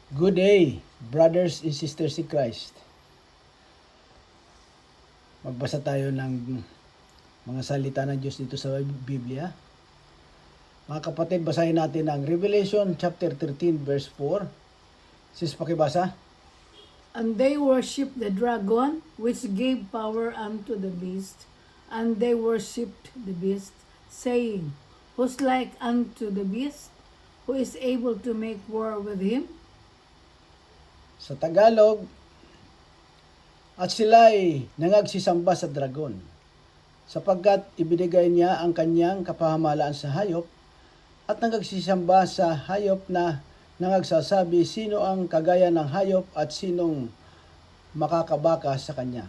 Good day, brothers and sisters in Christ. Magbasa tayo ng mga salita ng Diyos dito sa Biblia. Mga kapatid, basahin natin ang Revelation chapter 13 verse 4. Sis, pakibasa. And they worshipped the dragon, which gave power unto the beast, and they worshipped the beast, saying, Who's like unto the beast, who is able to make war with him? Sa Tagalog, at sila'y nangagsisamba sa dragon, sapagkat ibinigay niya ang kanyang kapahamalaan sa hayop, at nangagsisamba sa hayop na nangagsasabi sino ang kagaya ng hayop at sinong makakabaka sa kanya.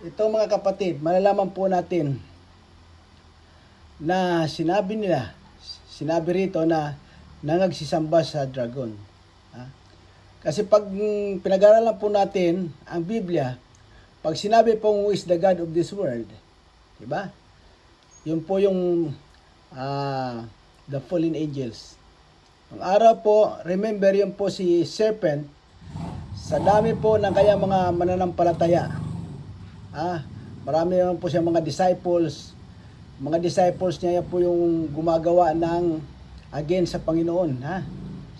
Ito mga kapatid, malalaman po natin na sinabi rito na nangagsisamba sa dragon. Kasi pag pinag-aralan po natin ang Biblia, pag sinabi pong who is the God of this world, di ba? Yun po yung the fallen angels. Ang araw po, remember yun po si serpent, sa dami po ng kaya mga mananampalataya. Marami naman po siya mga disciples. Mga disciples niya po yung gumagawa ng against sa Panginoon.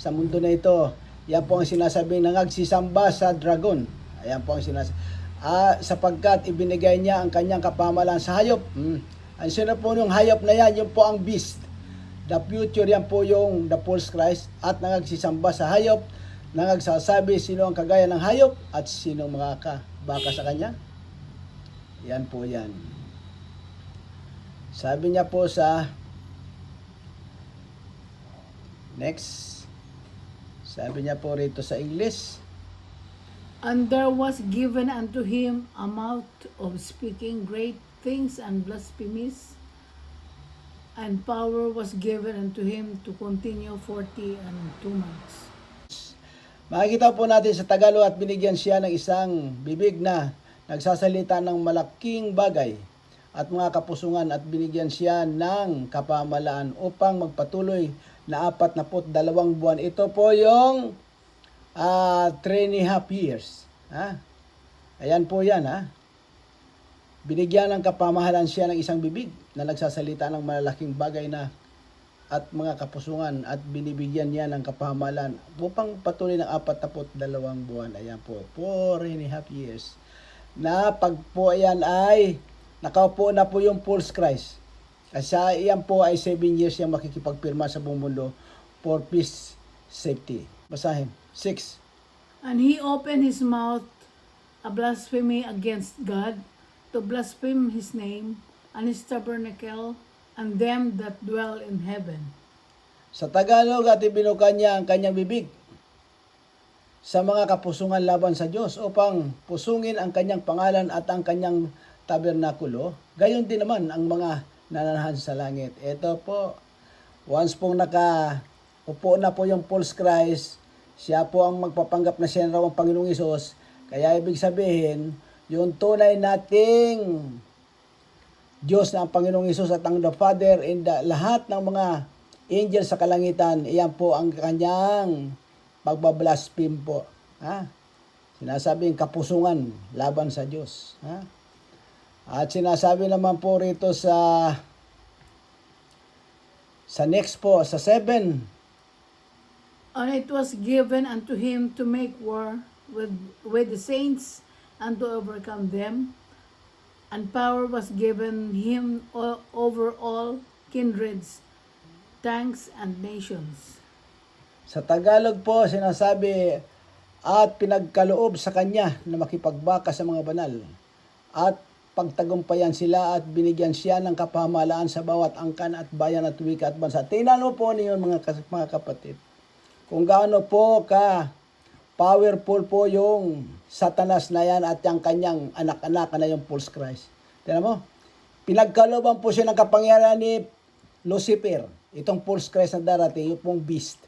Sa mundo na ito. Yan po ang sinasabing nangagsisamba sa dragon. Ayan po ang sinasabi. Sapagkat ibinigay niya ang kanyang kapamalan sa hayop. Ang sino po yung hayop na yan, yun po ang beast. The future, yan po yung the false Christ. At nangagsisamba sa hayop, nangagsasabi sino ang kagaya ng hayop at sino makakabaka sa kanya. Yan po yan. Sabi niya po sa next. Sabi niya po rito sa English. And there was given unto him a mouth of speaking great things and blasphemies, and power was given unto him to continue 42 months. Makikita po natin sa Tagalog at binigyan siya ng isang bibig na nagsasalita ng malaking bagay at mga kapusungan at binigyan siya ng kapamalaan upang magpatuloy na 42 buwan. Ito po yung 3.5 years. Ayan po yan. Binigyan ng kapamahalan siya ng isang bibig na nagsasalita ng malalaking bagay na at mga kapusungan at binibigyan niya ng kapamahalan upang patuloy ng 42 buwan. Ayan po, 4.5 years. Na pag po ayan ay nakaupo na po yung false Christ. Kasi iyan po ay 7 years yung makikipagpirma sa buong mundo for peace, safety. Basahin. 6. And he opened his mouth a blasphemy against God, to blaspheme his name, and his tabernacle, and them that dwell in heaven. Sa Tagalog at ibinuka niya ang kanyang bibig sa mga kapusungan laban sa Diyos upang pusungin ang kanyang pangalan at ang kanyang tabernakulo. Gayon din naman ang mga nananahan sa langit. Ito po, once pong nakaupo na po yung false Christ, siya po ang magpapanggap na siya raw ang Panginoong Hesus. Kaya ibig sabihin, yung tunay nating Diyos na ang Panginoong Hesus at ang the Father and lahat ng mga angels sa kalangitan, iyan po ang kanyang pagbablaspheme po. Sinasabing kapusungan laban sa Diyos. At sinasabi naman po rito sa next po, sa 7. And it was given unto him to make war with the saints and to overcome them. And power was given him over all kindreds, tongues, and nations. Sa Tagalog po, sinasabi, at pinagkaloob sa kanya na makipagbaka sa mga banal. At pagtagumpayan sila at binigyan siya ng kapamahalaan sa bawat angkan at bayan at wika at bansa. Tingnan mo po niyon mga kapatid. Kung gaano po powerful po yung Satanas na yan at yung kanyang anak-anak na yung false Christ. Tingnan mo, pinagkalooban po siya ng kapangyarihan ni Lucifer. Itong false Christ na darating, yung pong beast.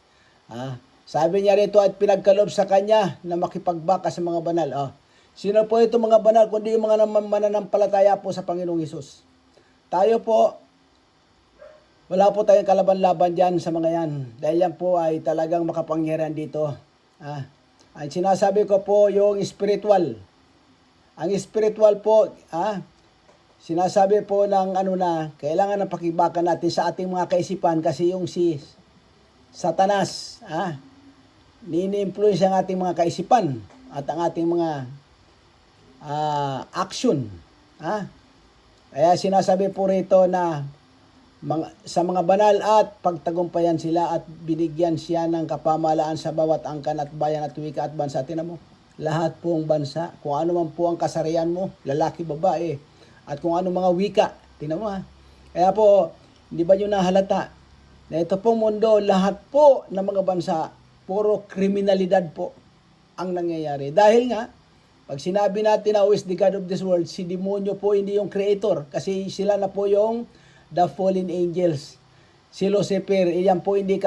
Sabi niya rito at pinagkaloob sa kanya na makipagbaka sa mga banal. Sino po ito mga banal kundi yung mga mananampalataya po sa Panginoong Hesus. Tayo po, wala po tayong kalaban-laban dyan sa mga yan. Dahil yan po ay talagang makapangyarihan dito. Ang sinasabi ko po yung spiritual. Ang spiritual po, sinasabi po ng kailangan na pakibakan natin sa ating mga kaisipan kasi yung si Satanas, nini-influence ang ating mga kaisipan at ang ating mga action. Kaya sinasabi po rito na sa mga banal at pagtagumpayan sila at binigyan siya ng kapamahalaan sa bawat angkan at bayan at wika at bansa. Tingnan mo, lahat pong bansa, kung ano man po ang kasarian mo, lalaki, babae, at kung ano mga wika, tingnan mo Kaya po, hindi ba nyo nahalata na ito pong mundo, lahat po ng mga bansa, puro kriminalidad po ang nangyayari. Dahil nga, pag sinabi natin na who is the God of this world, si demonyo po hindi yung creator, kasi sila na po yung the fallen angels. Si Lucifer, iyan po hindi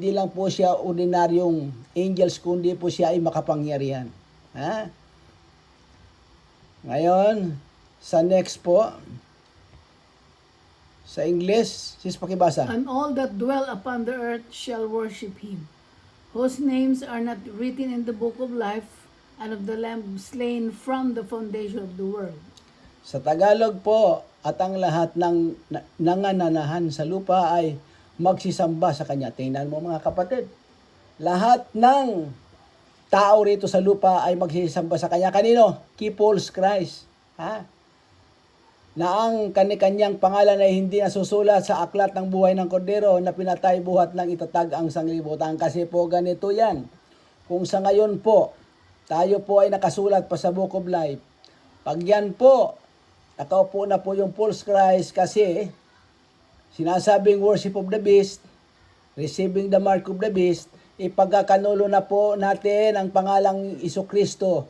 lang po siya ordinaryong angels, kundi po siya ay makapangyarihan. Ngayon, sa next po, sa English, sis pakibasa. And all that dwell upon the earth shall worship him, whose names are not written in the book of life and of the Lamb slain from the foundation of the world. Sa Tagalog po, at ang lahat ng nangananahan sa lupa ay magsisamba sa Kanya. Tingnan mo mga kapatid, lahat ng tao rito sa lupa ay magsisamba sa Kanya. Kanino? Kay Paul's Christ. Na ang kanyang pangalan ay hindi nasusulat sa aklat ng buhay ng Kordero na pinatay buhat ng itatag ang sanglibutan. Kasi po ganito yan. Kung sa ngayon po, tayo po ay nakasulat pa sa Book of Life, pag yan po, nakaupo na po yung false Christ kasi sinasabing worship of the beast, receiving the mark of the beast, ipagkakanulo na po natin ang pangalang Isukristo.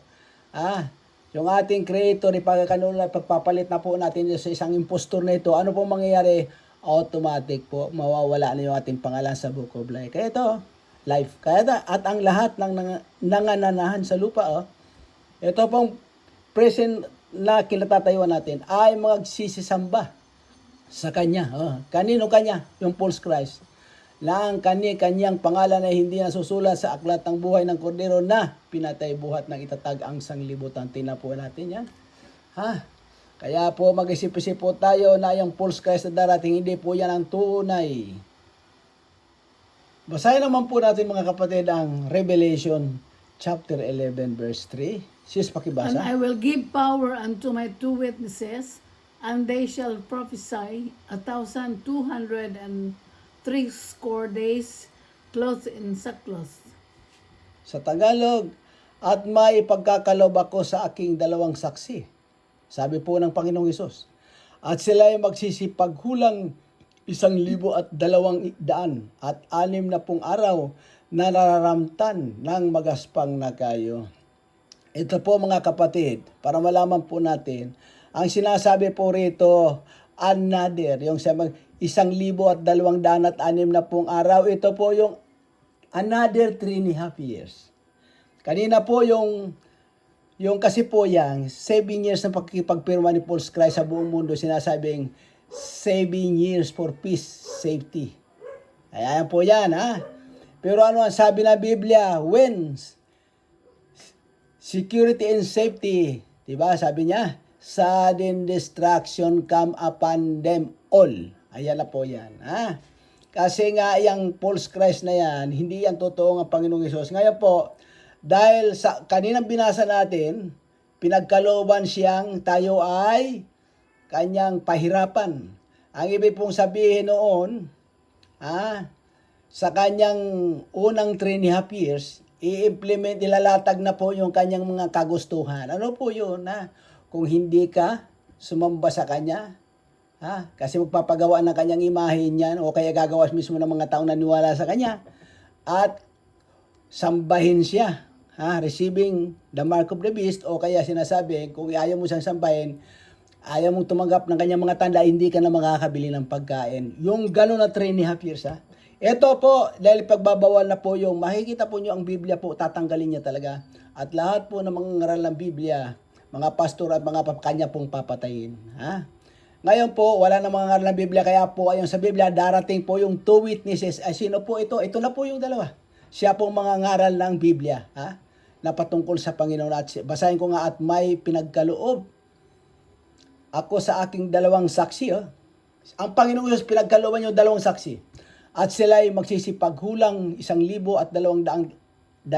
Yung ating creator, ipagkakanulo na, pagpapalit na po natin sa isang impostor na ito. Ano po mangyayari? Automatic po, mawawala na yung ating pangalan sa Book of Life. Kaya ito, life. At ang lahat ng nangananahan sa lupa, ito pong present na kinatatayuan natin ay magsisisamba sa Kanya. Kanino Kanya? Yung false Christ. Na ang kanyang pangalan ay hindi nasusulat sa aklat ng buhay ng Kordero na pinatay buhat ng itatag ang sanglibutan. Tingnan po natin yan. Kaya po mag-isip-isip po tayo na yung false Christ na darating, hindi po yan ang tunay. Basahin naman po natin mga kapatid ang Revelation chapter 11 verse 3. Sis, And pakibasa. I will give power unto my 2 witnesses, and they shall prophesy 1,260 days, clothed in sackcloth. Sa Tagalog, at may pagkakalob ako sa aking dalawang saksi. Sabi po ng Panginoong Hesus. At sila ay magsisipaghulang 1,200 at 60 araw na nararamtan ng magaspang na kayo. Ito po mga kapatid, para malaman po natin, ang sinasabi po rito, another, yung 1,260 araw, ito po yung another 3.5 years. Kanina po yung kasi po yan, 7 years na pagkipagpirma ni Paul Christ sa buong mundo, sinasabing 7 years for peace, safety. Ayan po yan, Pero ano ang sabi ng Biblia? When security and safety, diba? Sabi niya, sudden destruction come upon them all. Ayan na po yan. Kasi nga, yung false Christ na yan, hindi yan totoo ng Panginoong Hesus. Ngayon po, dahil sa kaninang binasa natin, pinagkalooban siyang tayo ay kanyang pahirapan. Ang ibig pong sabihin noon, sa kanyang unang 3.5 years, i-implement, ilalatag na po yung kanyang mga kagustuhan. Ano po yun? Kung hindi ka sumamba sa kanya, kasi magpapagawa ng kanyang imahe niyan, o kaya gagawas mismo ng mga taong naniwala sa kanya, at sambahin siya, receiving the mark of the beast, o kaya sinasabi, kung ayaw mo siyang sambahin, ayaw mong tumanggap ng kanyang mga tanda, hindi ka na makakabili ng pagkain. Yung gano'n na 3.5 years, Ito po, dahil pagbabawal na po yung, makikita po nyo ang Biblia po, tatanggalin niya talaga. At lahat po ng mga ngaral ng Biblia, mga pastor at mga kanya pong papatayin. Ngayon po, wala na mga ngaral ng Biblia, kaya po ayon sa Biblia, darating po yung 2 witnesses. Ay, sino po ito? Ito na po yung dalawa. siya pong mga ngaral ng Biblia, na patungkol sa Panginoon. At basahin ko nga, at may pinagkaloob ako sa aking dalawang saksi. Ang Panginoon Diyos pinagkalooban niyo dalawang saksi. At sila ay magsisipaghulang 1,260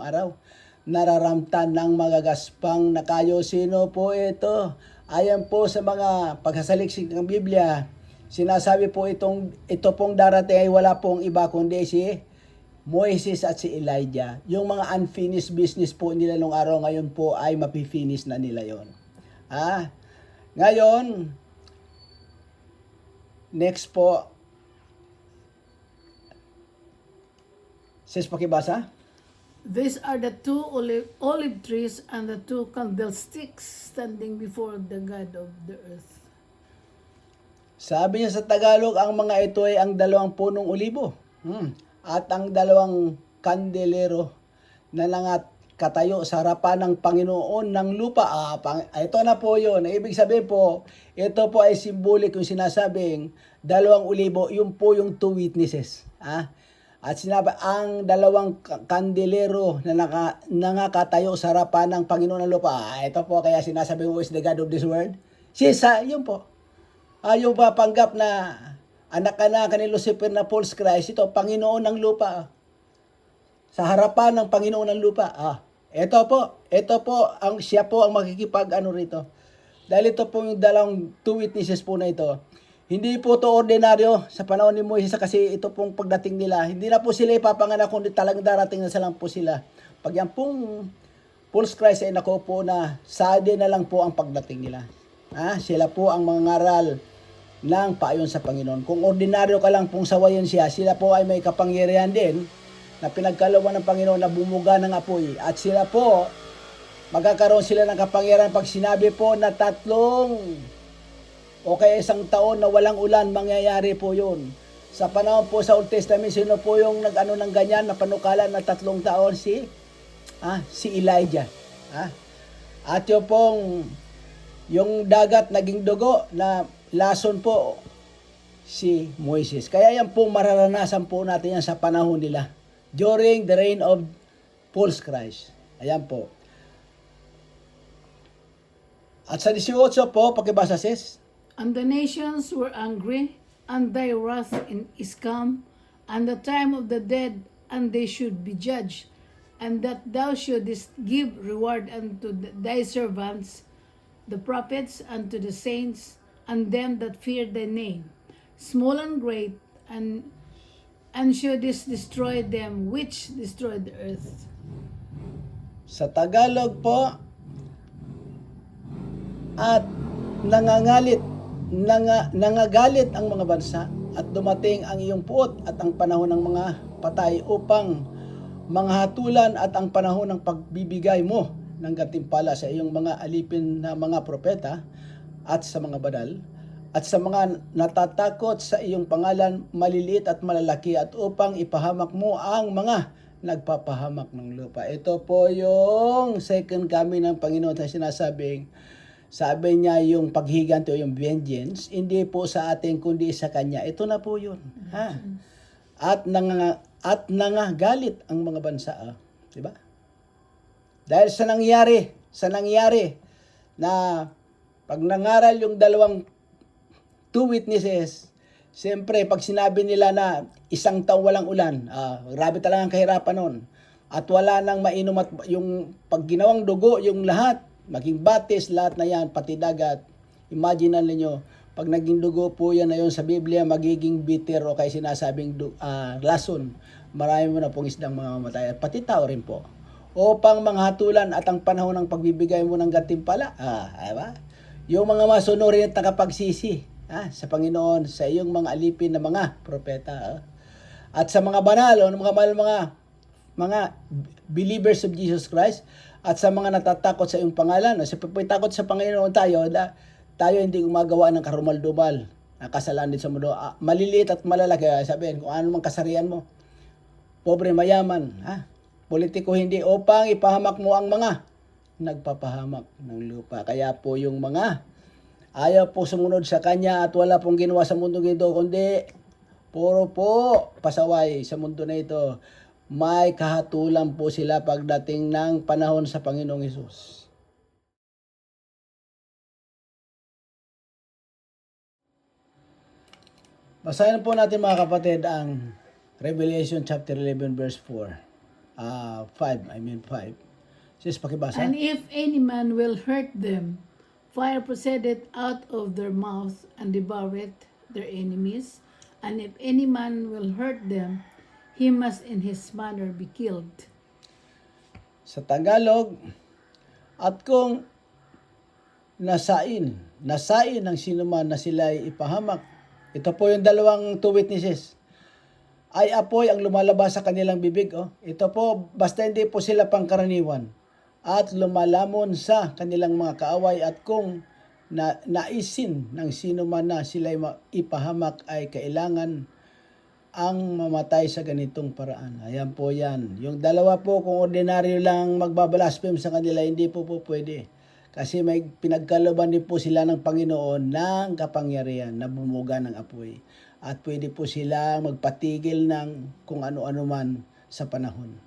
araw. Nararamtan ng magagaspang na kayo. Sino po ito? Ayan po sa mga pagsasaliksik ng Biblia. Sinasabi po ito pong darating ay wala pong iba kundi si Moises at si Elijah. Yung mga unfinished business po nila nung araw, ngayon po ay mapifinish na nila yon. Ngayon, next po. Sis, pakibasa. These are the two olive trees and the two candlesticks standing before the God of the earth. Sabi niya sa Tagalog, ang mga ito ay ang dalawang punong olibo. At ang dalawang kandelero na katayo sa harapan ng Panginoon ng lupa. Ito na po yun. Ibig sabihin po, ito po ay symbolic yung sinasabing dalawang olibo. Yung po yung two witnesses. At sinabi, ang dalawang kandelero na nakatayo sa harapan ng Panginoon ng lupa. Ito po kaya sinasabi, who is the God of this world? Yun po. Yung papanggap na anak-anak ni Lucifer na false Christ, ito, Panginoon ng lupa. Sa harapan ng Panginoon ng lupa. Ito po, siya po ang makikipag-ano rito. Dahil ito po yung dalawang two witnesses po na ito. Hindi po to ordinaryo sa panahon ni Moises kasi ito pong pagdating nila. Hindi na po sila ipapanganak kundi talagang darating na lang po sila. Pag yan pong false Christ ay naku po na sade na lang po ang pagdating nila. Sila po ang mga ngaral ng paayon sa Panginoon. Kung ordinaryo ka lang pong sawayin siya, sila po ay may kapangyarihan din na pinagkalooban ng Panginoon na bumuga ng apoy. At sila po, magkakaroon sila ng kapangyarihan pag sinabi po na 3 o kaya 1 taon na walang ulan, mangyayari po yun. Sa panahon po sa Old Testament, sino po yung nag-ano ng ganyan na panukalan na 3 taon? Si Elijah. At yung pong, yung dagat naging dugo na lason po, si Moises. Kaya yan po mararanasan po natin yan sa panahon nila. During the reign of false Christ. Ayan po. At sa 18 po, pakibasa sis. And the nations were angry, and thy wrath is come, and the time of the dead, and they should be judged, and that thou shouldest give reward unto thy servants, the prophets, unto the saints, and them that fear thy name, small and great, and shouldest destroy them which destroy the earth. Sa Tagalog po, at nangagalit ang mga bansa at dumating ang iyong puot at ang panahon ng mga patay upang manghatulan at ang panahon ng pagbibigay mo ng gantimpala sa iyong mga alipin na mga propeta at sa mga banal at sa mga natatakot sa iyong pangalan, maliliit at malalaki, at upang ipahamak mo ang mga nagpapahamak ng lupa. Ito po yung second coming ng Panginoon na sinasabing, sabi niya yung paghiganti o yung vengeance, hindi po sa atin kundi sa Kanya. Ito na po yun. At nangagalit ang mga bansa. Diba? Dahil sa nangyari na pag nangaral yung dalawang two witnesses, siyempre pag sinabi nila na 1 taon walang ulan, grabe talaga ang kahirapan nun. At wala nang mainom at yung pag ginawang dugo, yung lahat, maging batis, lahat na yan, pati dagat. Imagine ninyo, pag naging dugo po yan na yun sa Biblia, magiging bitter o kaya sinasabing lason. Marami mo na pong isdang mga mamatay. Pati tao rin po. Upang manghatulan at ang panahon ng pagbibigay mo ng gantimpala. Diba? Yung mga masunurin at nakapagsisi sa Panginoon, sa iyong mga alipin na mga propeta. At sa mga banal, mga believers of Jesus Christ, at sa mga natatakot sa iyong pangalan. Sa pagtakot sa Panginoon tayo hindi gumagawa ng karumal-dumal na kasalanan din sa mundo. Maliliit at malalaki, sabihin, kung ano mang kasarian mo. Pobre, mayaman, politiko, hindi, upang ipahamak mo ang mga nagpapahamak ng lupa. Kaya po yung mga ayaw po sumunod sa Kanya at wala pong ginawa sa mundo ito, kundi Puro po pasaway sa mundo na ito. May kahatulan po sila pagdating ng panahon sa Panginoong Hesus. Basahin po natin mga kapatid ang Revelation chapter 11 verse 4. 5. Sis, pakibasa. And if any man will hurt them, fire proceedeth out of their mouth and devoureth their enemies. And if any man will hurt them, he must in his manner be killed. Sa Tagalog, at kung nasain ng sinuman na sila ay ipahamak. Ito po yung dalawang two witnesses. Ay apoy ang lumalabas sa kanilang bibig. Oh. Ito po, basta hindi po sila pangkaraniwan. At lumalamon sa kanilang mga kaaway. At kung naisin ng sinuman na sila ay ipahamak ay kailangan ang mamatay sa ganitong paraan. Ayan po yan. Yung dalawa po, kung ordinaryo lang magbabalaspheme sa kanila, hindi po pwede. Kasi may pinagkaloban din po sila ng Panginoon ng kapangyarihan na bumuga ng apoy. At pwede po sila magpatigil ng kung ano-ano man sa panahon.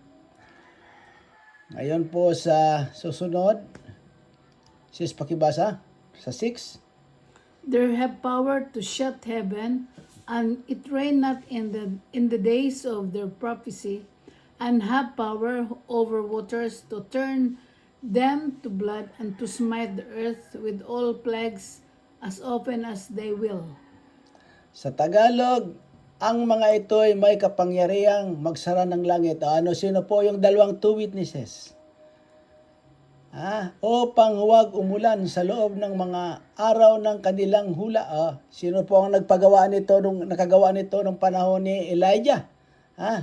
Ngayon po sa susunod, sis pakibasa sa 6. They have power to shut heaven, and it rain not in the days of their prophecy, and have power over waters to turn them to blood, and to smite the earth with all plagues as often as they will. Sa Tagalog, ang mga ito ay may kapangyarihang magsara ng langit. Sino po yung dalawang two witnesses? Upang huwag umulan sa loob ng mga araw ng kanilang hula. Sino po ang nakagawa nito nung panahon ni Elijah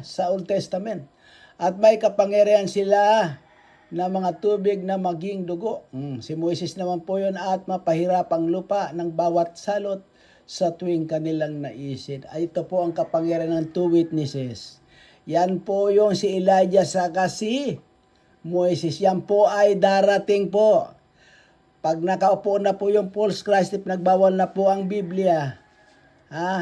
sa Old Testament? At may kapangyarihan sila na mga tubig na maging dugo. Si Moises naman po yun, at mapahirap ang lupa ng bawat salot sa tuwing kanilang naisin. Ito po ang kapangyarihan ng two witnesses. Yan po yung si Elijah saka si Moises. Yan po ay darating po. Pag nakaupo na po yung false Christ, nagbawal na po ang Biblia.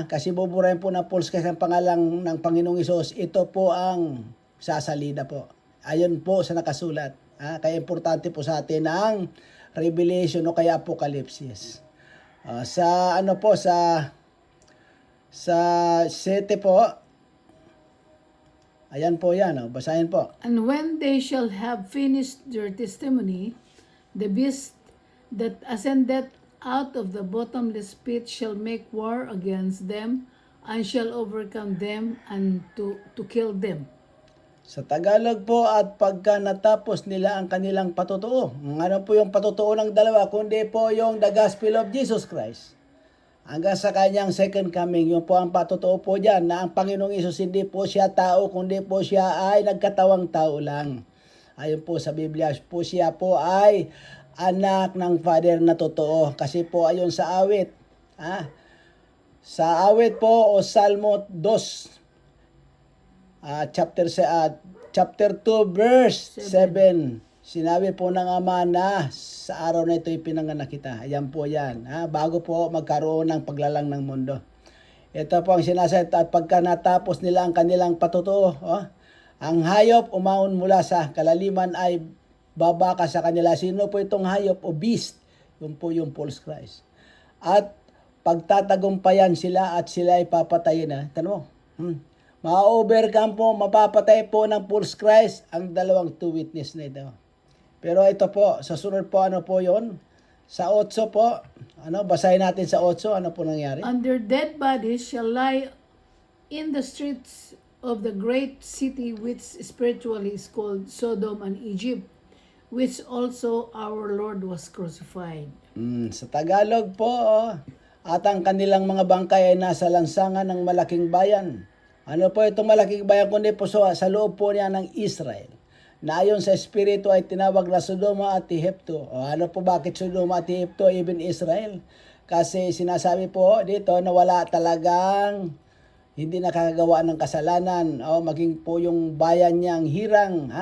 Kasi buburahin po na false Christ ang pangalang ng Panginoong Hesus. Ito po ang sasalida po. Ayon po sa nakasulat. Kaya importante po sa atin ang Revelation o kaya Apokalipsis. Sa 7 po. Ayan po yan. Basahin po. And when they shall have finished their testimony, the beast that ascended out of the bottomless pit shall make war against them, and shall overcome them, and to kill them. Sa Tagalog po, at pagka natapos nila ang kanilang patutuo. Ano po yung patutuo ng dalawa? Kundi po yung the gospel of Jesus Christ. Hanggang sa kanyang second coming, yun po ang patutuo po dyan, na ang Panginoong Hesus hindi po siya tao, kundi po siya ay nagkatawang tao lang. Ayon po sa Biblia, siya po ay anak ng Father na totoo. Kasi po ayon sa awit. Sa awit po o Salmo 2. Chapter 2 verse 7. Sinabi po ng Ama na sa araw na ito'y pinanganak kita. Ayan po yan. Bago po magkaroon ng paglalang ng mundo. Ito po ang sinasabi. At pagka natapos nila ang kanilang patutuo, ang hayop umahon mula sa kalaliman ay babaka sa kanila. Sino po itong hayop o beast? Yun po yung false Christ. At pagtatagumpayan sila at sila ay papatayin. Tanong mo? Ma-overcome po, mapapatay po ng false Christ ang dalawang two witness na ito. Pero ito po, sa sunod po, ano po yon? Sa 8 po, basahin natin sa 8, ano po nangyari? And their dead bodies shall lie in the streets of the great city which spiritually is called Sodom and Egypt, which also our Lord was crucified. Sa Tagalog po, at ang kanilang mga bangkay ay nasa lansangan ng malaking bayan. Ano po itong malaking bayan kundi po sa loob po niya ng Israel, na ayon sa Espiritu ay tinawag na Sodoma at Ehipto. Ano po bakit Sodoma at Ehipto, even Israel? Kasi sinasabi po dito na wala talagang hindi nakakagawa ng kasalanan. Maging po yung bayan niyang hirang,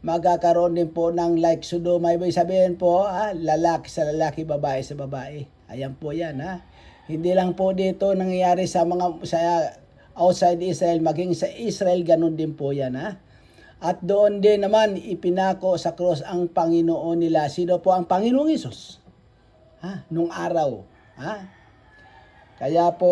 magkakaroon din po ng like Sodoma. Ibig sabihin po, lalaki sa lalaki, babae sa babae. Ayan po yan. Hindi lang po dito nangyayari sa mga outside Israel, maging sa Israel, ganun din po yan, ha. At doon din naman ipinako sa cross ang Panginoon nila. Sino po ang Panginoong Hesus? Nung araw. Kaya po,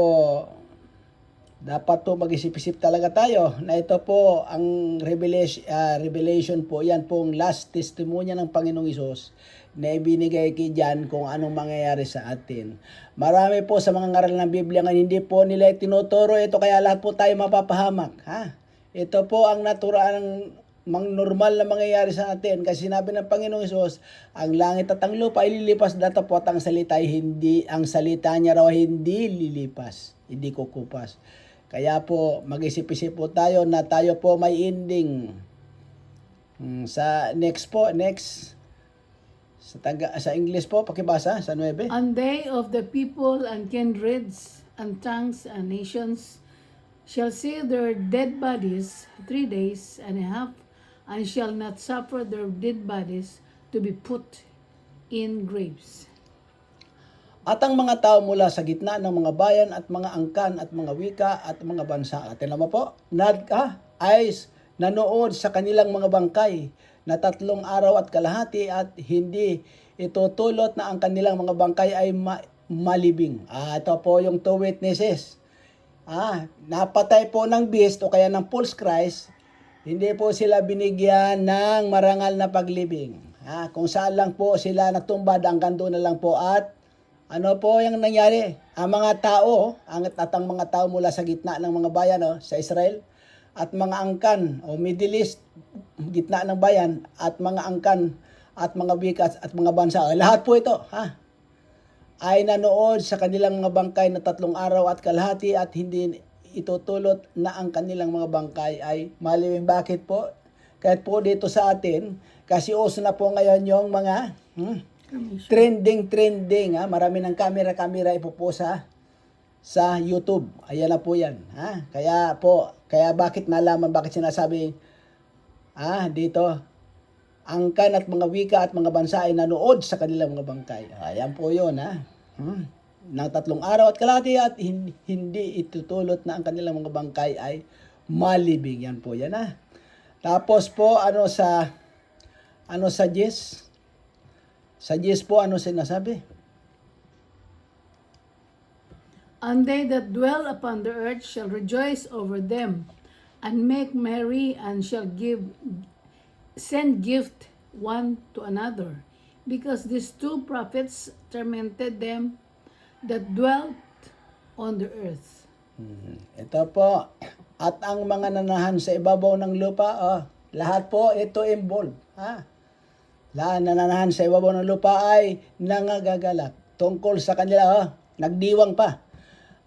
dapat po mag-isip-isip talaga tayo na ito po ang revelation po. Yan pong last testimonya ng Panginoong Hesus na ibinigay kay John kung anong mangyayari sa atin. Marami po sa mga ngaral ng Biblia nga hindi po nila tinuturo ito, kaya lahat po tayo mapapahamak. Ito po ang natural, normal na mangyayari sa atin. Kasi sinabi ng Panginoong Hesus, ang langit at ang lupa ay lilipas, datapot ang salita ang salita niya raw hindi lilipas, hindi kukupas. Kaya po mag-isip-isip po tayo na tayo po may ending. Sa next sa English po, pakibasa sa 9. And they of the people and kindreds and tongues and nations shall see their dead bodies 3 days and a half, and shall not suffer their dead bodies to be put in graves. At ang mga tao mula sa gitna ng mga bayan at mga angkan at mga wika at mga bansa. At naman po, ay nanood sa kanilang mga bangkay na 3 araw at kalahati at hindi itutulot na ang kanilang mga bangkay ay malibing. Ito po yung 2 witnesses. Napatay po ng beast o kaya ng false Christ, hindi po sila binigyan ng marangal na paglibing. Kung saan lang po sila natumbad, hanggang doon na lang po. At ano po yung nangyari? Ang mga tao, ang mga tao mula sa gitna ng mga bayan sa Israel, at mga angkan o Middle East, gitna ng bayan, at mga angkan at mga wikas at mga bansa, lahat po ito ay nanood sa kanilang mga bangkay na 3 araw at kalahati at hindi itutulot na ang kanilang mga bangkay ay malibing. Bakit po? Kahit po dito sa atin, kasi uso na po ngayon yung mga trending. Marami ng camera ipuposa sa YouTube. Ayan na po yan. Kaya bakit sinasabi dito, angkan at mga wika at mga bansa ay nanood sa kanilang mga bangkay. Ayan po yun. Ng 3 araw at kalahati at hindi itutulot na ang kanilang mga bangkay ay malibing. Yan po yan. Tapos po, sa 10? Sa 10 po, sinasabi? And they that dwell upon the earth shall rejoice over them, and make merry, and shall send gift one to another, because these 2 prophets tormented them that dwelt on the earth. Ito po, at ang mga nanahan sa ibabaw ng lupa, lahat po ito involved. Lahat nananahan sa ibabaw ng lupa ay nangagagalak tungkol sa kanila, nagdiwang pa.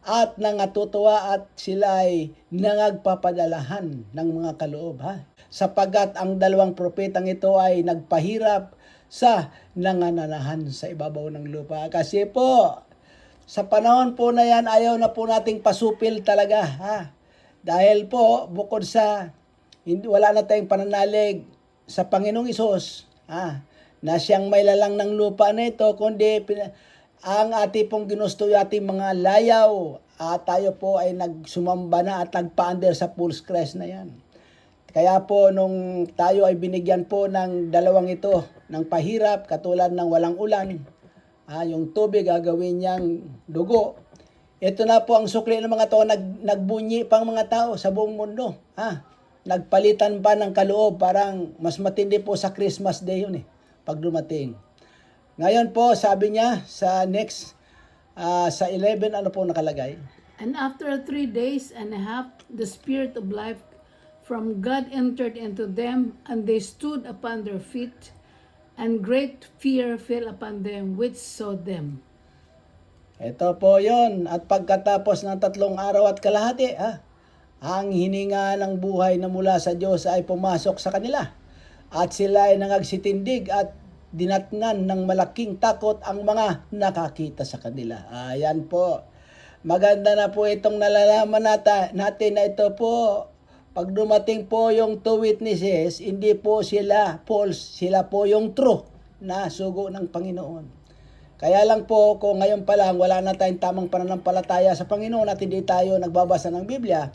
At nangatutuwa at sila ay nangagpapadalahan ng mga kaloob. Sapagat ang 2 propetang ito ay nagpahirap sa nangananahan sa ibabaw ng lupa. Kasi po, sa panahon po na yan, ayaw na po nating pasupil talaga. Dahil po, bukod sa wala na tayong pananalig sa Panginoong Hesus, na siyang may lalang ng lupa na ito, kundi ang ating pong ginusto ating mga layaw, tayo po ay nagsumamba na at nagpa-under sa false Christ na yan. Kaya po nung tayo ay binigyan po ng 2 ito ng pahirap, katulad ng walang ulan, yung tubig gagawin niyang dugo. Ito na po ang sukli ng mga tao, nagbunyi pang mga tao sa buong mundo. Nagpalitan pa ng kaloob, parang mas matindi po sa Christmas Day yun pag dumating. Ngayon po, sabi niya sa next, sa 11, ano po nakalagay? And after 3 days and a half, the Spirit of life from God entered into them, and they stood upon their feet, and great fear fell upon them which saw them. Ito po yon. At pagkatapos ng 3 araw at kalahati, ang hininga ng buhay na mula sa Diyos ay pumasok sa kanila. At sila ay nangagsitindig at dinatnan ng malaking takot ang mga nakakita sa kanila. Ayan po. Maganda na po itong nalalaman natin na ito po. Pag dumating po yung 2 witnesses, hindi po sila false. Sila po yung true na sugo ng Panginoon. Kaya lang po, kung ngayon pa lang wala na tayong tamang pananampalataya sa Panginoon at hindi tayo nagbabasa ng Biblia,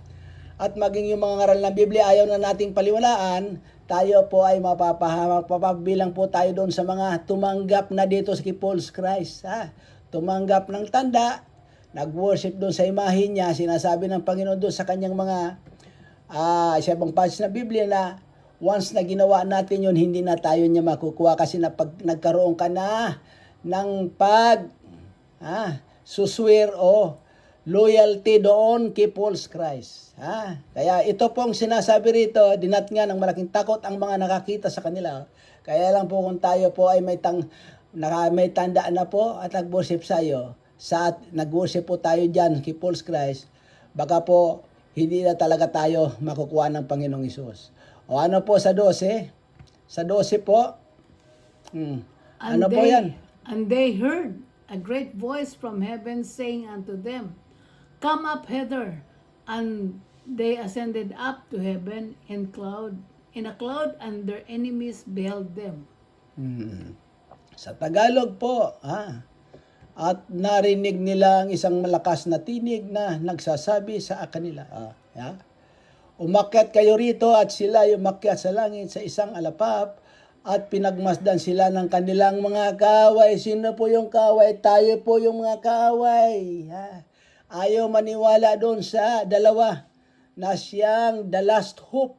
at maging yung mga ngaral ng Biblia ayaw na nating paliwalaan, tayo po ay mapapahamak, papabilang po tayo doon sa mga tumanggap na dito sa False Christ. Ha? Tumanggap ng tanda, nag-worship doon sa imahe niya, sinasabi ng Panginoon doon sa kanyang mga sa ibang passage na Biblia na once na ginawa natin yun, hindi na tayo niya makukuha kasi na pag nagkaroon ka na ng suswear o loyalty doon kay False Christ. Kaya ito pong sinasabi rito, dinat nga ng malaking takot ang mga nakakita sa kanila. Kaya lang po kung tayo po ay may tanda na po at nag-worship nag-worship po tayo dyan kay False Christ, baka po hindi na talaga tayo makukuha ng Panginoong Hesus. O ano po sa 12? Sa 12 po, ano po yan? And they heard a great voice from heaven saying unto them, Come up hither. And they ascended up to heaven in a cloud, and their enemies beheld them. Sa Tagalog po, at narinig nila ang isang malakas na tinig na nagsasabi sa kanila. Umakyat kayo rito at sila umakyat sa langit sa isang alapap at pinagmasdan sila ng kanilang mga kaaway. Sino po yung kaaway? Tayo po yung mga kaaway. Ayaw maniwala doon sa dalawa na siyang the last hope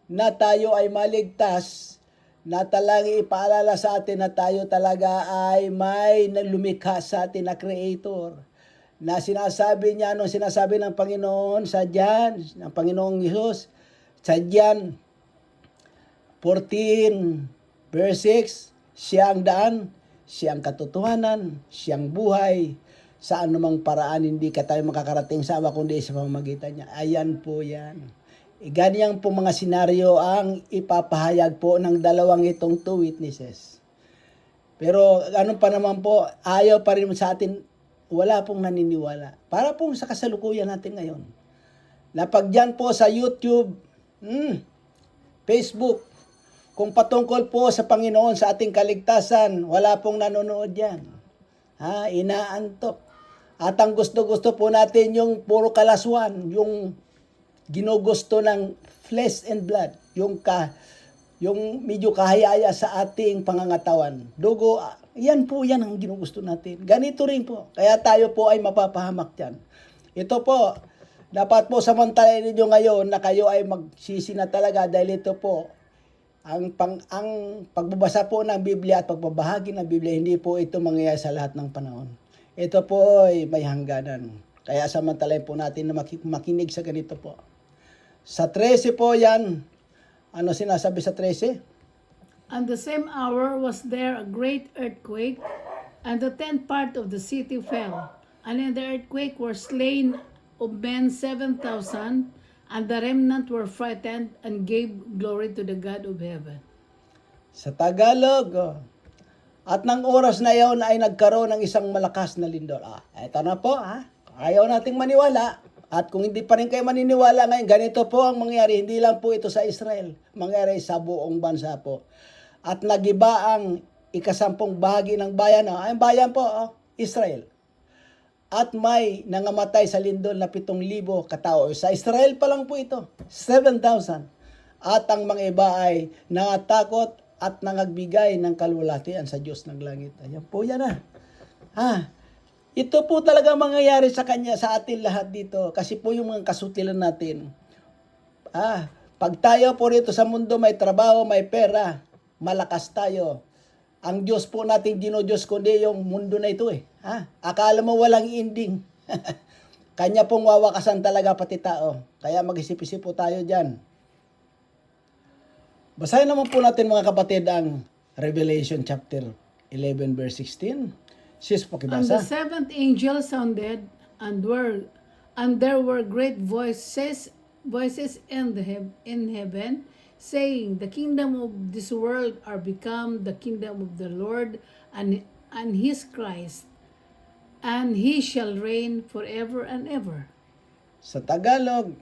na tayo ay maligtas, na talagang ipaalala sa atin na tayo talaga ay may lumikha sa atin na Creator. Na sinasabi niya, sinasabi ng Panginoon sa John, ng Panginoong Hesus, sa John 14, verse 6, siya ang daan, siya ang katotohanan, siyang buhay, sa anumang paraan hindi ka tayo makakarating sa Ama kundi sa pamamagitan niya. Ayan po yan. Ganyan po mga senaryo ang ipapahayag po ng dalawang itong two witnesses. Pero ano pa naman po, ayaw pa rin sa atin, wala pong naniniwala. Para pong sa kasalukuyan natin ngayon. Napag dyan po sa YouTube, Facebook, kung patungkol po sa Panginoon sa ating kaligtasan, wala pong nanonood yan. Inaantok. At ang gusto-gusto po natin yung puro kalaswan, yung ginugusto ng flesh and blood, yung medyo kahayaya sa ating pangangatawan. Dugo, yan po yan ang ginugusto natin. Ganito rin po. Kaya tayo po ay mapapahamak yan. Ito po, dapat po samantalahin ninyo ngayon na kayo ay magsisi na talaga dahil ito po, ang pagbabasa po ng Biblia at pagbabahagi ng Biblia, hindi po ito mangyayari sa lahat ng panahon. Ito po ay may hangganan. Kaya samantalahin po natin na makinig sa ganito po. Sa 13 po yan, ano sinasabi sa 13? And the same hour was there a great earthquake, and the 10th part of the city fell. And in the earthquake were slain of men 7,000, and the remnant were frightened and gave glory to the God of heaven. Sa Tagalog, at ng oras na iyon ay nagkaroon ng isang malakas na lindol. Ito na po, ayaw nating maniwala. At kung hindi pa rin kayo maniniwala ngayon, ganito po ang mangyari. Hindi lang po ito sa Israel. Mangyari sa buong bansa po. At nagiba ang 10 bahagi ng bayan. Ang bayan po, Israel. At may nangamatay sa lindol na 7,000 katao. Sa Israel pa lang po ito, 7,000. At ang mga iba ay nangatakot at nangagbigay ng kalwalhatian sa Diyos ng langit. Ayan po yan Ito po talaga mangyayari sa kanya, sa atin lahat dito. Kasi po yung mga kasutilan natin. Pag tayo po rito sa mundo may trabaho, may pera, malakas tayo. Ang Diyos po natin Diyos kundi yung mundo na ito Akala mo walang ending. Kanya pong wawakasan talaga pati tao. Kaya mag-isip-isip po tayo dyan. Basahin naman po natin mga kapatid ang Revelation chapter 11 verse 16. Sis po And kibasa. the 7th angel sounded, and there were great voices in heaven, saying, The kingdom of this world are become the kingdom of the Lord and his Christ, and he shall reign forever and ever. Sa Tagalog,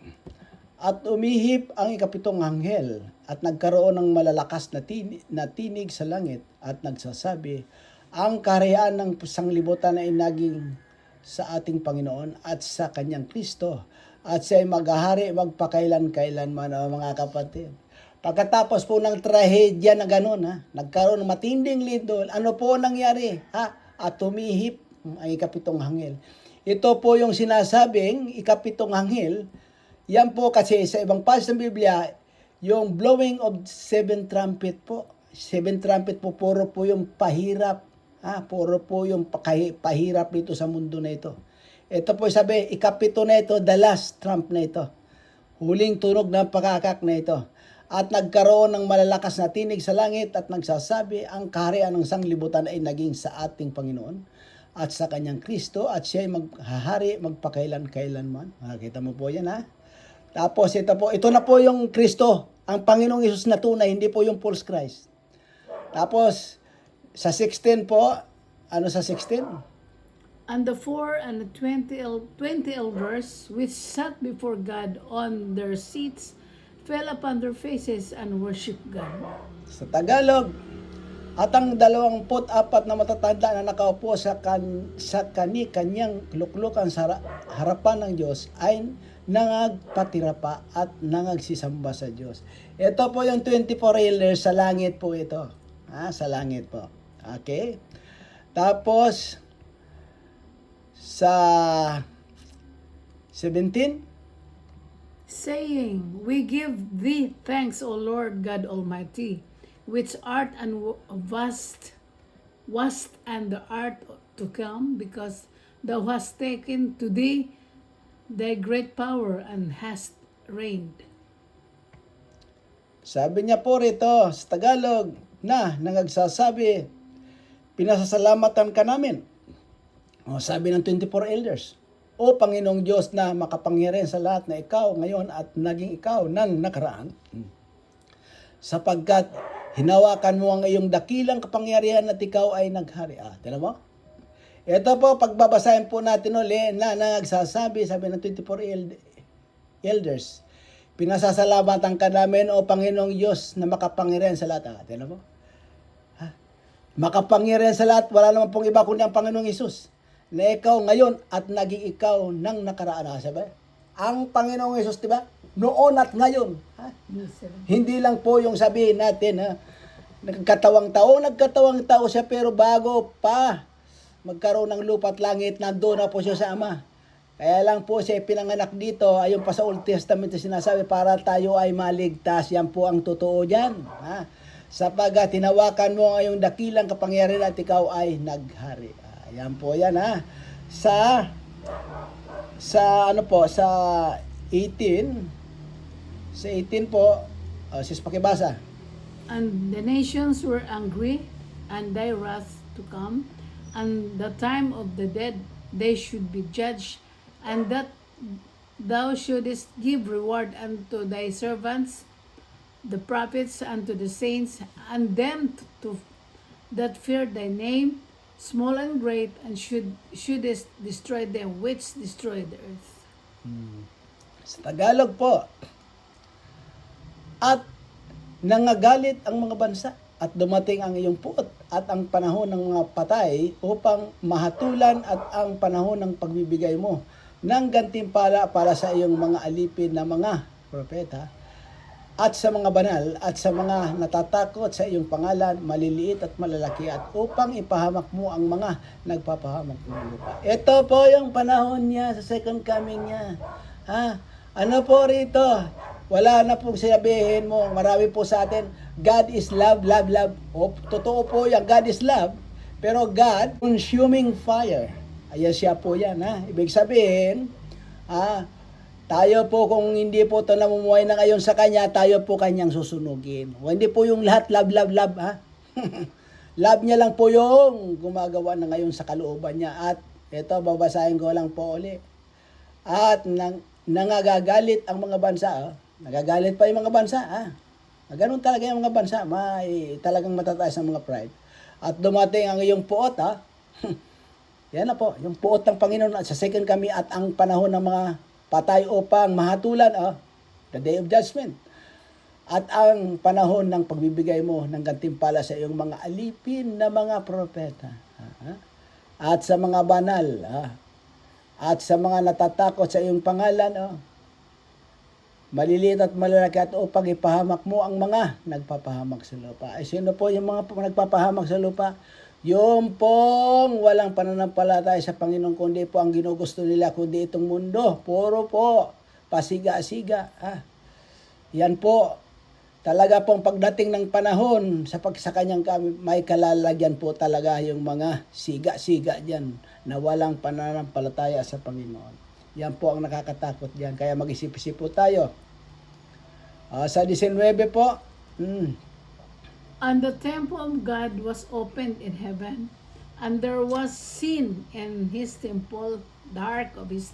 at umihip ang ikapitong anghel at nagkaroon ng malalakas na tinig sa langit at nagsasabi, ang kaharian ng sanglibutan ay naging sa ating Panginoon at sa kanyang Kristo. At siya ay maghahari magpakailan-kailanman, mga kapatid. Pagkatapos po ng trahedya na gano'n, nagkaroon ng matinding lindol, ano po nangyari? At tumihip ang ikapitong anghel. Ito po yung sinasabing ikapitong anghel. Yan po kasi sa ibang passage ng Biblia, yung blowing of seven trumpet po. Seven trumpet po, puro po yung pahirap. Puro po yung pahirap dito sa mundo na ito. Ito po sabi, ikapito na ito, the last trump na ito. Huling tunog ng pakakak na ito. At nagkaroon ng malalakas na tinig sa langit at nagsasabi, ang kaharian ng sanglibutan ay naging sa ating Panginoon at sa kanyang Kristo at siya ay maghahari magpakailan-kailanman. Makikita mo po yan, Tapos ito na po yung Kristo, ang Panginoong Hesus na tunay, hindi po yung false Christ. Tapos sa 16 po, ano sa 16? And the 4 and the 20 elders which sat before God on their seats fell upon their faces and worshiped God. Sa Tagalog, at ang 24 na matatanda na nakaupo sa kanyang luklukan sa harapan ng Diyos ay nangagpatira pa at nangagsisamba sa Diyos. Ito po yung 24 elders sa langit po ito. Sa langit po. Okay? Tapos, sa 17, saying, we give thee thanks, O Lord God Almighty, which art and wast and the art to come, because thou hast taken to thee thy great power and hast reigned. Sabi niya po rito sa Tagalog na nangagsasabi, pinasasalamatan ka namin. Sabi ng 24 elders, O Panginoong Diyos na makapangyarihan sa lahat na ikaw ngayon at naging ikaw ng nakaraan, sapagkat hinawakan mo ang iyong dakilang kapangyarihan at ikaw ay naghari. Tignan mo? Ito po, pagbabasahin po natin ulit na nagsasabi, sabi ng 24 elders, pinasasalamatan ka namin, O Panginoong Diyos na makapangyarihan sa lahat. Tignan mo? Makapangyarihan sa lahat, wala naman pong iba kundi ang Panginoong Hesus. Na ikaw ngayon at naging ikaw ng nakaraan. Sabi? Ang Panginoong Hesus, diba? Noon at ngayon. Hindi lang po yung sabihin natin, nagkatawang tao siya, pero bago pa magkaroon ng lupa at langit, nandoon na po siya sa Ama. Kaya lang po siya pinanganak dito, ayon pa sa Old Testament sinasabi, para tayo ay maligtas. Yan po ang totoo dyan. Sapagkat tinawakan mo ang iyong dakilang kapangyarihan at ikaw ay naghari. Ayan po yan, Sa 18 po, sis pakibasa. And the nations were angry, and thy wrath to come, and the time of the dead they should be judged, and that thou shouldest give reward unto thy servants, the prophets, unto the saints, and them that fear thy name, small and great, and shouldest destroy them which destroy the earth. Sa Tagalog po, at nangagalit ang mga bansa at dumating ang iyong puot at ang panahon ng mga patay upang mahatulan at ang panahon ng pagbibigay mo ng gantimpala para sa iyong mga alipin na mga propeta at sa mga banal at sa mga natatakot sa iyong pangalan, maliliit at malalaki, at upang ipahamak mo ang mga nagpapahamak ng lupa. Ito po yung panahon niya sa second coming niya. Ano po rito? Wala na pong sabihin mo, marami po sa atin, God is love, love, love. Totoo po yan, God is love. Pero God, consuming fire. Ayan siya po yan, Ibig sabihin, tayo po, kung hindi po ito namumuhay na ngayon sa Kanya, tayo po Kanyang susunugin. O hindi po yung lahat love, love, love, Love niya lang po yung gumagawa na ngayon sa kalooban niya. At ito, babasahin ko lang po uli. At nangagagalit ang mga bansa. Nagagalit pa yung mga bansa. Ganun talaga yung mga bansa. Talagang matataas ang mga pride. At dumating ang iyong puot. Yan na po, yung puot ng Panginoon at sa second kami at ang panahon ng mga patay upang mahatulan, the day of judgment. At ang panahon ng pagbibigay mo ng gantimpala sa iyong mga alipin na mga propeta. Ha? At sa mga banal, at sa mga natatakot sa iyong pangalan, maliliit at malalaki, at upang ipahamak mo ang mga nagpapahamak sa lupa. Ay sino po yung mga nagpapahamak sa lupa? Yung pong walang pananampalataya sa Panginoon, kundi po ang ginugusto nila, kundi itong mundo. Puro po pasiga-siga. Yan po. Talaga pong pagdating ng panahon sa kanyang may kalalagyan po talaga yung mga siga-siga diyan na walang pananampalataya sa Panginoon. Yan po ang nakakatakot diyan. Kaya mag-isip-isip po tayo. Sa 19 po, And the temple of God was opened in heaven, and there was seen in his temple the ark of his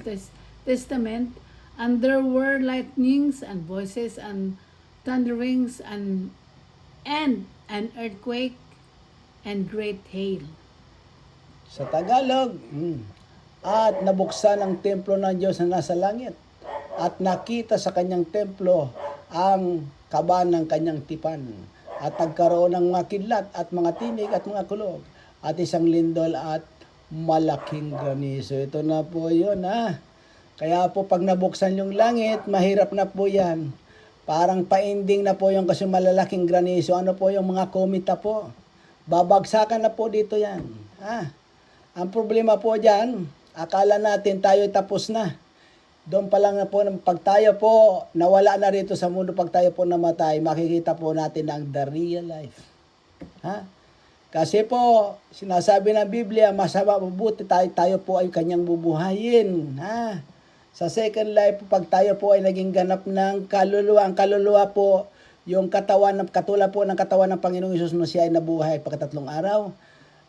testament, and there were lightnings and voices and thunderings and an earthquake and great hail. sa Tagalog, at nabuksan ang templo ng Diyos na nasa langit, at nakita sa kanyang templo ang kaban ng kanyang tipan, at nagkaroon ng mga kidlat at mga tinig at mga kulog, at isang lindol at malaking granizo. Ito na po yun, Kaya po pag nabuksan yung langit, mahirap na po yan. Parang painding na po yung kasi malalaking granizo. Ano po yung mga kometa po? Babagsakan na po dito yan. Ang problema po dyan, akala natin tayo tapos na. Doon pa lang na po, pag tayo po nawala na rito sa mundo, pag tayo po namatay, makikita po natin ang the real life. Kasi po, sinasabi ng Biblia, masama, mabuti tayo po ay kanyang bubuhayin. Sa second life, pag tayo po ay naging ganap ng kaluluwa, ang kaluluwa po, yung katawan, katulad po ng katawan ng Panginoong Hesus na siya ay nabuhay pagkatatlong araw.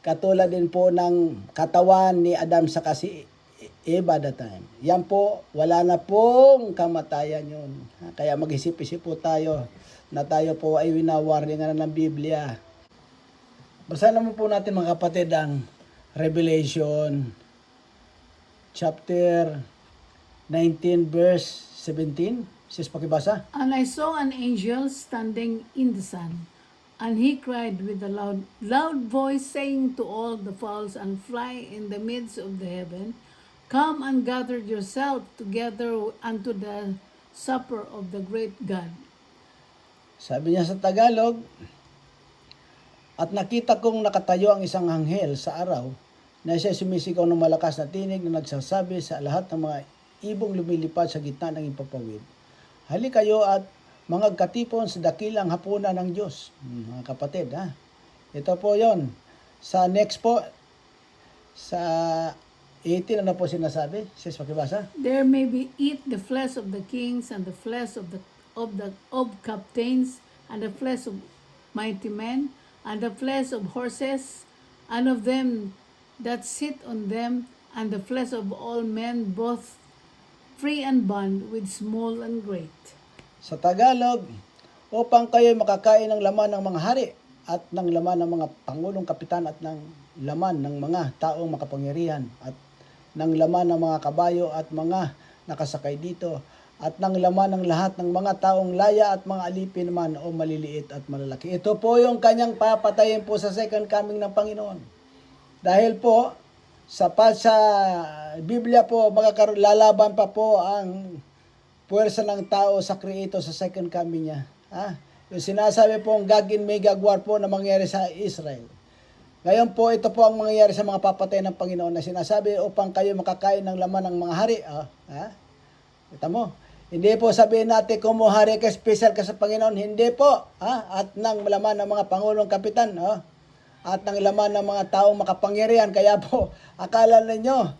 Katulad din po ng katawan ni Adam sa kasi Eva that time. Yan po, wala na pong kamatayan yun. Kaya mag-isip-isip po tayo na tayo po ay winawarningan na ng Biblia. Basahin naman po natin mga kapatid ang Revelation chapter 19 verse 17. Sis, pakibasa. And I saw an angel standing in the sun, and he cried with a loud voice, saying to all the fowls and fly in the midst of the heaven, Come and gather yourself together unto the supper of the great God. Sabi niya sa Tagalog, at nakita kong nakatayo ang isang anghel sa araw na siya sumisigaw ng malakas na tinig na nagsasabi sa lahat ng mga ibong lumilipad sa gitna ng impapawid. Hali kayo at mga katipon sa dakilang hapunan ng Diyos. Mga kapatid, Ito po yon. Sa next po, sa 18, ano po sinasabi? Sis, pakibasa. There may be eat the flesh of the kings and the flesh of captains and the flesh of mighty men and the flesh of horses and of them that sit on them and the flesh of all men, both free and bond, with small and great. Sa Tagalog, upang kayo makakain ng laman ng mga hari at ng laman ng mga pangulong kapitan at ng laman ng mga taong makapangyarihan at ng laman ng mga kabayo at mga nakasakay dito at ng laman ng lahat ng mga taong laya at mga alipin man o maliliit at malalaki. Ito po yung kanyang papatayin po sa second coming ng Panginoon. Dahil po, sa Biblia po, lalaban pa po ang puwersa ng tao sa Creator sa second coming niya. Yung sinasabi po ang Gog and Magog war po na mangyari sa Israel. Ngayon po, ito po ang mangyayari sa mga papatay ng Panginoon na sinasabi upang kayo makakain ng laman ng mga hari. Kita mo? Hindi po sabihin natin kung hari ka, special ka sa Panginoon. Hindi po. At ng laman ng mga pangulong kapitan. At ng laman ng mga taong makapangyarihan. Kaya po, akala ninyo,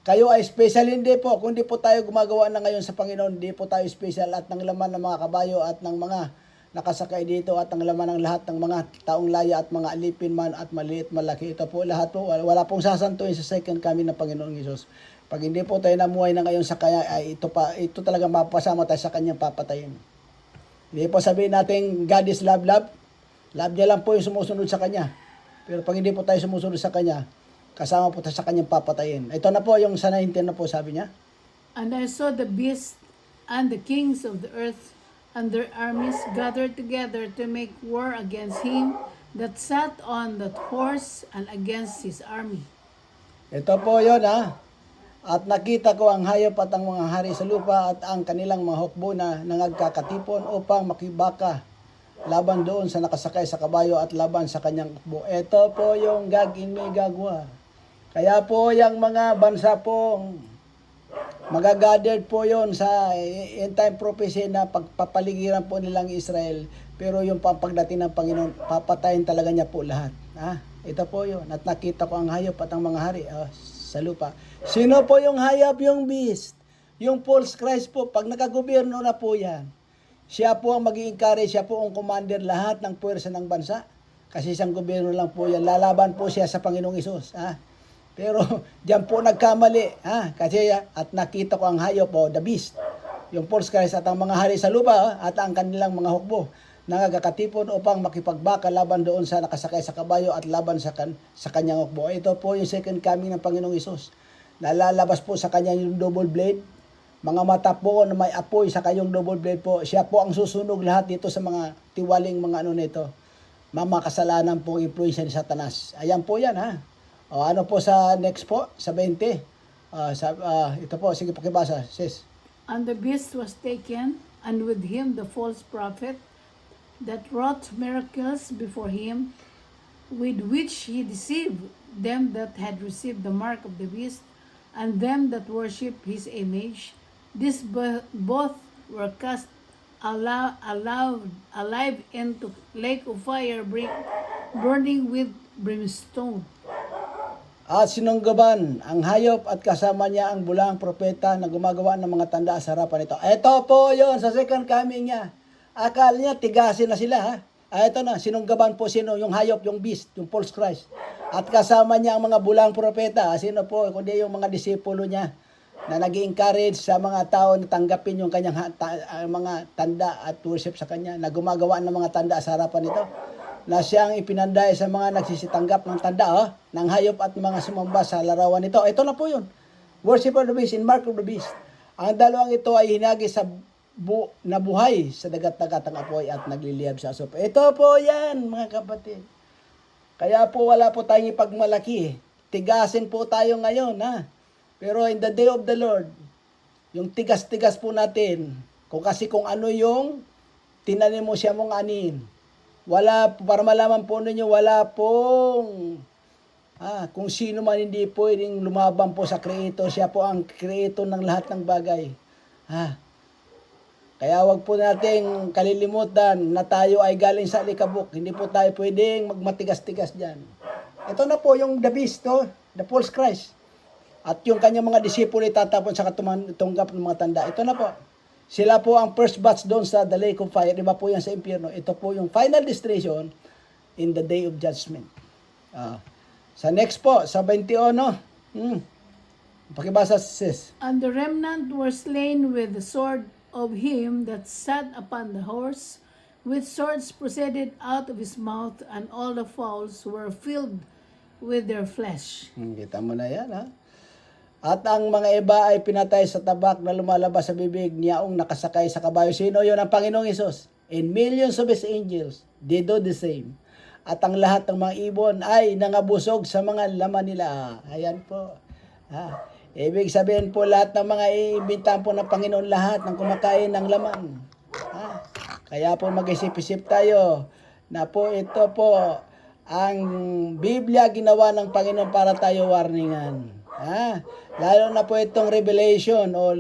kayo ay special. Hindi po. Kundi po tayo gumagawa na ngayon sa Panginoon, hindi po tayo special. At ng laman ng mga kabayo at ng mga nakasakay dito at ang laman ng lahat ng mga taong laya at mga alipin man at maliit malaki. Ito po lahat po, wala pong sasantuin sa second coming ng Panginoong Hesus. Pag hindi po tayo namuhay na ngayon sa kanya, ay ito talaga mapasama tayo sa kanyang papatayin. Hindi po sabihin natin God is love. Love niya lang po yung sumusunod sa kanya. Pero pag hindi po tayo sumusunod sa kanya, kasama po tayo sa kanyang papatayin. Ito na po yung sa 19 na po sabi niya. And I saw the beast and the kings of the earth and their armies gathered together to make war against him that sat on that horse and against his army. Ito po yun ha. At nakita ko ang hayop at ang mga hari sa lupa at ang kanilang mga hukbo na nangagkakatipon upang makibaka laban doon sa nakasakay sa kabayo at laban sa kanyang hukbo. Ito po yung Gog and Magog war. Kaya po yung mga bansa po magagathered po yon sa end time prophecy na pagpapaligiran po nilang Israel. Pero yung pagdating ng Panginoon, papatayin talaga niya po lahat. Ito po yun. At nakita ko ang hayop at ang mga hari sa lupa. Sino po yung hayop? Yung beast. Yung false Christ po. Pag nakagobyerno na po yan, siya po ang mag-i-encourage, siya po ang commander lahat ng puwersa ng bansa. Kasi isang gobyerno lang po yan. Lalaban po siya sa Panginoong Isus. Pero diyan po nagkamali. Kasi at nakita ko ang hayop o the beast. Yung false Christ at ang mga hari sa lupa at ang kanilang mga hukbo nangagakatipon upang makipagbaka laban doon sa nakasakay sa kabayo at laban sa kanyang hukbo. Ito po yung second coming ng Panginoong Isus. Nalalabas po sa kanya yung double blade. Mga mata po na may apoy sa kanyang double blade po. Siya po ang susunog lahat dito sa mga tiwaling mga ano nito. Mamakasalanan pong influensya ni Satanas. Ayan po yan O ano po sa next po? Sa 20. Ito po, sige pakibasa, sis. And the beast was taken, and with him the false prophet that wrought miracles before him, with which he deceived them that had received the mark of the beast, and them that worship his image. These both were cast alive into lake of fire, burning with brimstone. At sinunggaban ang hayop at kasama niya ang bulang propeta na gumagawa ng mga tanda sa harapan nito. Ito po yon sa second coming niya. Akala niya tigasin na sila ito na, sinunggaban po sino? Yung hayop, yung beast, yung false Christ. At kasama niya ang mga bulang propeta. Sino po? Kundi yung mga disipulo niya na nag-encourage sa mga tao na tanggapin yung kanyang mga tanda at worship sa kanya. Na gumagawa ng mga tanda sa harapan nito. Na siyang ipinanday sa mga nagsisitanggap ng tanda ng hayop at mga sumamba sa larawan nito. Ito na po yun. Worship of the beast in mark of the beast. Ang dalawang ito ay hinagi sa nabuhay sa dagat-dagat ang apoy at nagliliyab sa asop. Ito po yan, mga kapatid. Kaya po wala po tayong ipagmalaki. Tigasin po tayo ngayon, Pero in the day of the Lord, yung tigas-tigas po natin, kung ano yung tinanim mo siya mong anin, wala, para malaman po ninyo, wala pong, kung sino man hindi pwedeng lumaban po sa Creator, siya po ang Creator ng lahat ng bagay. Kaya wag po nating kalilimutan na tayo ay galing sa alikabok. Hindi po tayo pwedeng magmatigas-tigas dyan. Ito na po yung the beast, the false Christ. At yung kanyang mga disipulo itatapon sa katunggap ng mga tanda. Ito na po. Sila po ang first batch doon sa the lake of fire. Iba po yan sa impyerno. Ito po yung final destination in the day of judgment. Sa next po, sa 21. Pakibasa, sis. And the remnant were slain with the sword of him that sat upon the horse, with swords proceeded out of his mouth, and all the fowls were filled with their flesh. Kita mo na yan, At ang mga iba ay pinatay sa tabak na lumalabas sa bibig niyaong nakasakay sa kabayo. Sino yun? Ang Panginoong Isus. And millions of his angels, they do the same. At ang lahat ng mga ibon ay nangabusog sa mga laman nila. Ayan po. Ibig sabihin po lahat ng mga iimbitahan po ng Panginoon, lahat ng kumakain ng laman. Kaya po mag-isip-isip tayo na po ito po ang Biblia ginawa ng Panginoon para tayo warningan. Lalo na po itong revelation o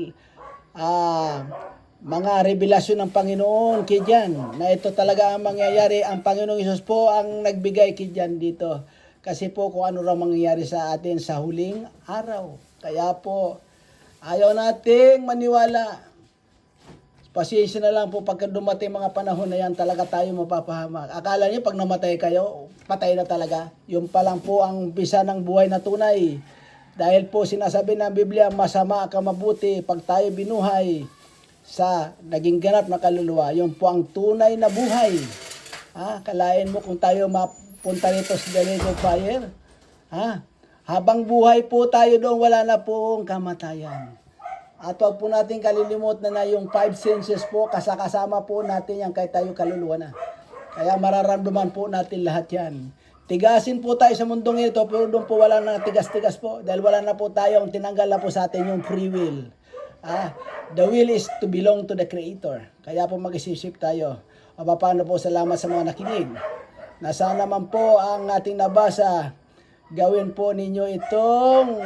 mga revelasyon ng Panginoon kidyan na ito talaga ang mangyayari. Ang Panginoong Isus po ang nagbigay kidyan dito. Kasi po kung ano raw mangyayari sa atin sa huling araw. Kaya po, ayaw nating maniwala. Pasensya na lang po pagka dumating mga panahon na yan, talaga tayo mapapahamak. Akala niyo pag namatay kayo, patay na talaga. Yun pa lang po ang umpisa ng buhay na tunay. Dahil po sinasabi ng Biblia, masama ka mabuti pag tayo binuhay sa naging ganap na kaluluwa. Yun po ang tunay na buhay. Kalain mo kung tayo mapunta nito sa the lake of fire. Habang buhay po tayo doon, wala na pong kamatayan. At wag po natin kalilimutan na yung 5 senses po, kasama po natin yan kahit tayo kaluluwa na. Kaya mararamdaman po natin lahat yan. Tigasin po tayo sa mundong ito, pero doon po wala na tigas-tigas po. Dahil wala na po tayong tinanggal na po sa atin yung free will. The will is to belong to the Creator. Kaya po mag-isip tayo. O paano po, salamat sa mga nakinig. Na sana naman po ang ating nabasa, gawin po ninyo itong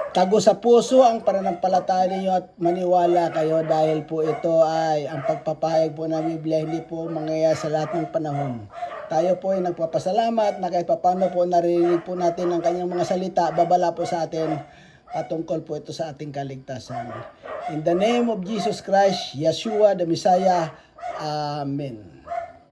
tago sa puso ang pananampalataya ninyo at maniwala kayo dahil po ito ay ang pagpapahayag po ng Biblia, hindi po mangyayari sa lahat ng panahon. Tayo po ay nagpapasalamat na kahit papano po narinig po natin ang kanyang mga salita, babala po sa atin patungkol po ito sa ating kaligtasan. In the name of Jesus Christ, Yeshua the Messiah, Amen.